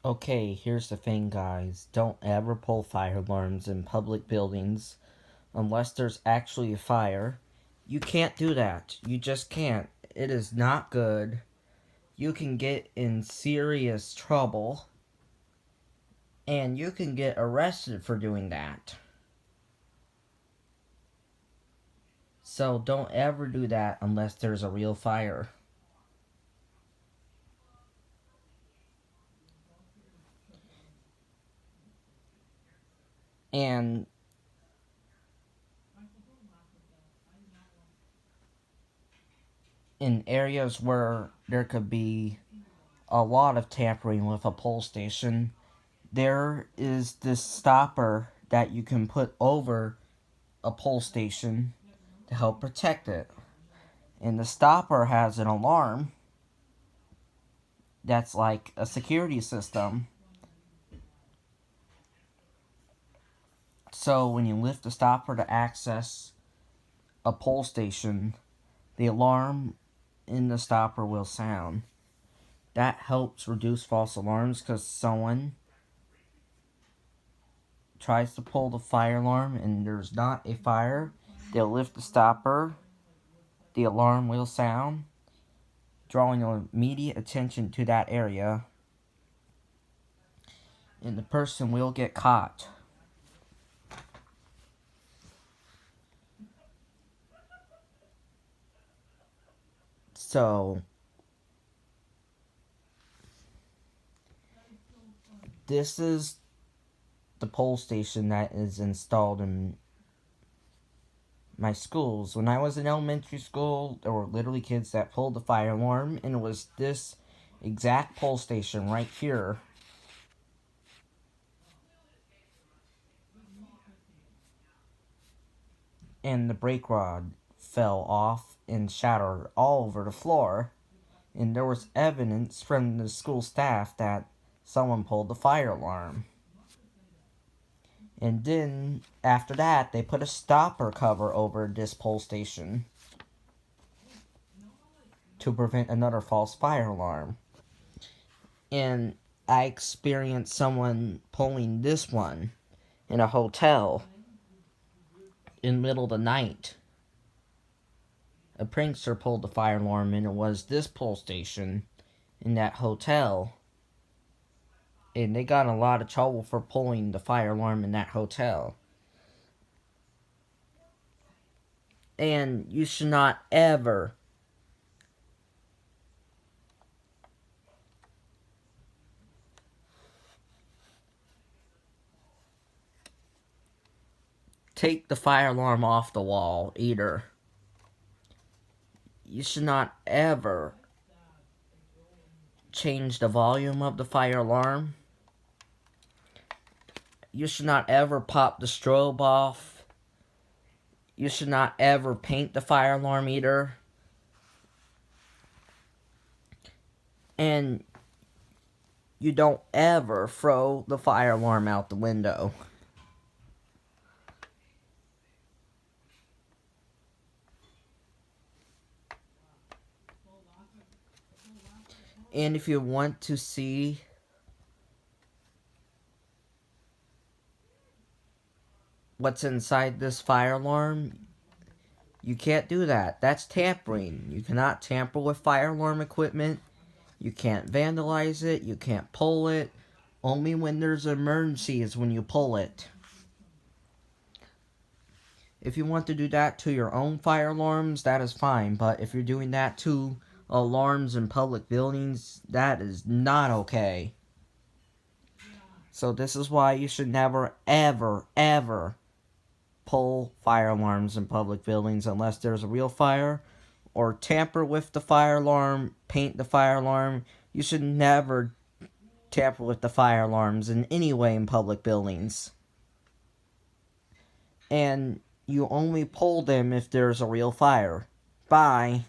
Okay, here's the thing, guys. Don't ever pull fire alarms in public buildings unless there's actually a fire. You can't do that. You just can't. It is not good. You can get in serious trouble, and you can get arrested for doing that. So don't ever do that unless there's a real fire. And in areas where there could be a lot of tampering with a pole station, there is this stopper that you can put over a pole station to help protect it. And the stopper has an alarm that's like a security system. So when you lift the stopper to access a pole station, the alarm in the stopper will sound. That helps reduce false alarms because someone tries to pull the fire alarm and there's not a fire. They'll lift the stopper, the alarm will sound, drawing immediate attention to that area, and the person will get caught. So, this is the pole station that is installed in my schools. When I was in elementary school, there were literally kids that pulled the fire alarm, and it was this exact pole station right here. And the brake rod fell off and shattered all over the floor. And there was evidence from the school staff that someone pulled the fire alarm. And then, after that, they put a stopper cover over this pole station to prevent another false fire alarm. And I experienced someone pulling this one in a hotel in the middle of the night. A prankster pulled the fire alarm, and it was this pole station in that hotel. And they got in a lot of trouble for pulling the fire alarm in that hotel. And you should not ever take the fire alarm off the wall either. You should not ever change the volume of the fire alarm. You should not ever pop the strobe off. You should not ever paint the fire alarm either. And you don't ever throw the fire alarm out the window. And if you want to see what's inside this fire alarm, you can't do that. That's tampering. You cannot tamper with fire alarm equipment. You can't vandalize it. You can't pull it. Only when there's an emergency is when you pull it. If you want to do that to your own fire alarms, that is fine. But if you're doing that to alarms in public buildings, that is not okay. So this is why you should never, ever, ever pull fire alarms in public buildings unless there's a real fire, or tamper with the fire alarm, paint the fire alarm. You should never tamper with the fire alarms in any way in public buildings. And you only pull them if there's a real fire. Bye.